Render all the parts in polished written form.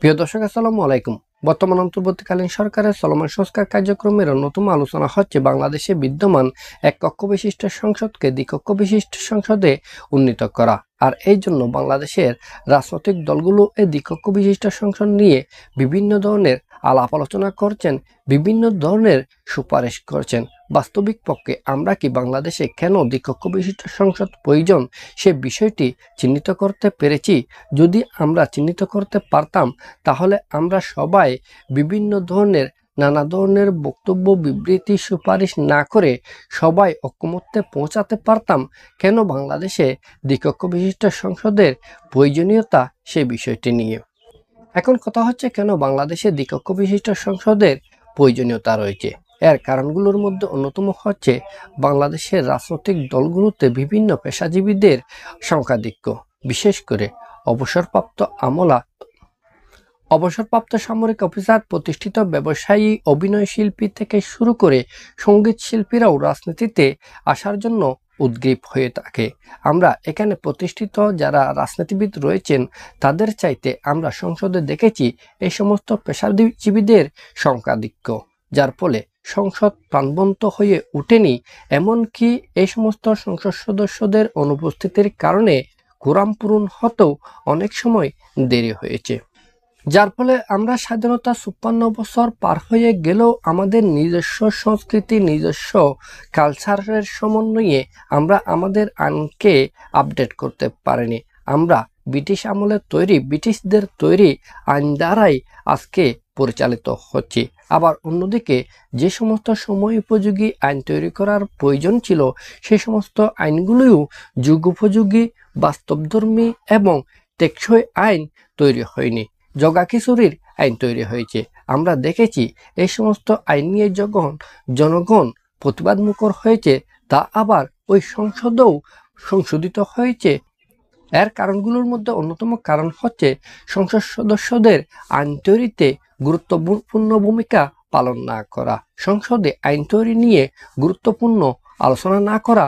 প্রিয় দর্শক, আসসালামু আলাইকুম। বর্তমান অন্তর্বর্তীকালীন সরকারের চলমান সংস্কার কার্যক্রমের অন্যতম আলোচনা হচ্ছে বাংলাদেশে বিদ্যমান এক কক্ষ বিশিষ্ট সংসদকে দ্বিকক্ষ বিশিষ্ট সংসদে উন্নীত করা। আর এই জন্য বাংলাদেশের রাজনৈতিক দলগুলো এই দ্বিকক্ষ বিশিষ্ট সংসদ নিয়ে বিভিন্ন ধরনের আলাপ আলোচনা করছেন, বিভিন্ন ধরনের সুপারিশ করছেন। বাস্তবিক পক্ষে আমরা কি বাংলাদেশে কেন দ্বিকক্ষ বিশিষ্ট সংসদ প্রয়োজন সে বিষয়টি চিহ্নিত করতে পেরেছি? যদি আমরা চিহ্নিত করতে পারতাম তাহলে আমরা সবাই বিভিন্ন ধরনের নানা ধরনের বক্তব্য, বিবৃতি, সুপারিশ না করে সবাই ঐকমত্যে পৌঁছাতে পারতাম কেন বাংলাদেশে দ্বিকক্ষ বিশিষ্ট সংসদের প্রয়োজনীয়তা সে বিষয়টি নিয়ে। এখন কথা হচ্ছে কেন বাংলাদেশে দ্বিকক্ষ বিশিষ্ট সংসদের প্রয়োজনীয়তা রয়েছে। এর কারণগুলোর মধ্যে অন্যতম হচ্ছে বাংলাদেশের রাজনৈতিক দলগুলোতে বিভিন্ন পেশাজীবীদের সংখ্যাধিক্য, বিশেষ করে অবসরপ্রাপ্ত সামরিক অফিসার, প্রতিষ্ঠিত ব্যবসায়ী, অভিনয় শিল্পী থেকে শুরু করে সঙ্গীত শিল্পীরাও রাজনীতিতে আসার জন্য উদ্গ্রীব হয়ে থাকে। আমরা এখানে প্রতিষ্ঠিত যারা রাজনীতিবিদ রয়েছেন তাদের চাইতে আমরা সংসদে দেখেছি এই সমস্ত পেশাজীবীদের সংখ্যাধিক্য, যার ফলে সংসদ প্রাণবন্ত হয়ে ওঠেনি। এমনকি এই সমস্ত সংসদ সদস্যদের অনুপস্থিতির কারণে কোরাম পূরণ হতেও অনেক সময় দেরি হয়েছে, যার ফলে আমরা স্বাধীনতা ৫৪ বছর পার হয়ে গেলেও আমাদের নিজস্ব সংস্কৃতি, নিজস্ব কালচারের সমন্বয়ে আমরা আমাদের আইনকে আপডেট করতে পারিনি। আমরা ব্রিটিশ আমলের ব্রিটিশদের তৈরি আইন দ্বারাই আজকে পরিচালিত হচ্ছে। আবার অন্যদিকে যে সমস্ত সময় উপযোগী আইন তৈরি করার প্রয়োজন ছিল সেই সমস্ত আইনগুলিও যুগোপযোগী, বাস্তবধর্মী এবং টেকসই আইন তৈরি হয়নি। জগা খিচুড়ির আইন তৈরি হয়েছে। আমরা দেখেছি এই সমস্ত আইন নিয়ে যখন জনগণ প্রতিবাদ মুখর হয়েছে তা আবার ওই সংসদেও সংশোধিত হয়েছে। এর কারণগুলোর মধ্যে অন্যতম কারণ হচ্ছে সংসদ সদস্যদের আইন তৈরিতে গুরুত্বপূর্ণ ভূমিকা পালন না করা, সংসদে আইন তৈরি নিয়ে গুরুত্বপূর্ণ আলোচনা না করা।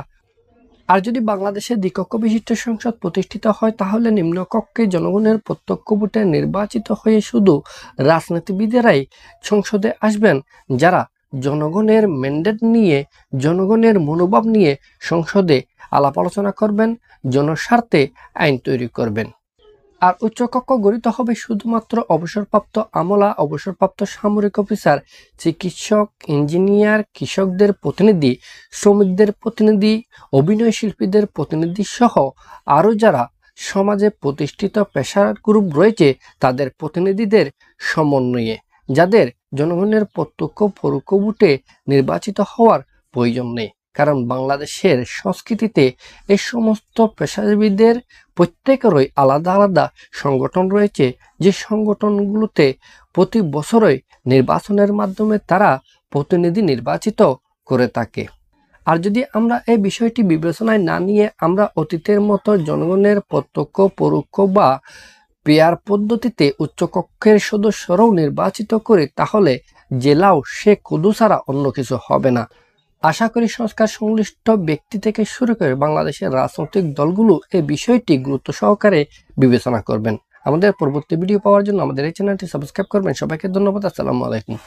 আর যদি বাংলাদেশে দ্বিকক্ষ বিশিষ্ট সংসদ প্রতিষ্ঠিত হয় তাহলে নিম্নকক্ষে জনগণের প্রত্যক্ষ ভোটে নির্বাচিত হয়ে শুধু রাজনীতিবিদেরাই সংসদে আসবেন, যারা জনগণের ম্যান্ডেট নিয়ে, জনগণের মনোভাব নিয়ে সংসদে আলাপ আলোচনা করবেন, জনস্বার্থে আইন তৈরি করবেন। আর উচ্চকক্ষ গঠিত হবে শুধুমাত্র অবসরপ্রাপ্ত আমলা, অবসরপ্রাপ্ত সামরিক অফিসার, চিকিৎসক, ইঞ্জিনিয়ার, কৃষকদের প্রতিনিধি, শ্রমিকদের প্রতিনিধি, অভিনয় শিল্পীদের প্রতিনিধি সহ আরও যারা সমাজে প্রতিষ্ঠিত পেশার গ্রুপ রয়েছে তাদের প্রতিনিধিদের সমন্বয়ে, যাদের জনগণের প্রত্যক্ষ পরোক্ষ ভোটে নির্বাচিত হওয়ার প্রয়োজন নেই। কারণ বাংলাদেশের সংস্কৃতিতে এই সমস্ত পেশাজীবীদের প্রত্যেকেরই আলাদা আলাদা সংগঠন রয়েছে, যে সংগঠনগুলোতে প্রতি বছরই নির্বাচনের মাধ্যমে তারা প্রতিনিধি নির্বাচিত করে থাকে। আর যদি আমরা এই বিষয়টি বিবেচনায় না নিয়ে আমরা অতীতের মতো জনগণের প্রত্যক্ষ পরোক্ষ বা পেয়ার পদ্ধতিতে উচ্চকক্ষের সদস্যরাও নির্বাচিত করি তাহলে জেলাও সে কুদু ছাড়া অন্য কিছু হবে না। আশা করি সংস্কার সংশ্লিষ্ট ব্যক্তি থেকে শুরু করে বাংলাদেশের রাজনৈতিক দলগুলো এই বিষয়টি গুরুত্ব সহকারে বিবেচনা করবেন। আমাদের পরবর্তী ভিডিও পাওয়ার জন্য আমাদের এই চ্যানেলটি সাবস্ক্রাইব করবেন। সবাইকে ধন্যবাদ। আসসালামু আলাইকুম।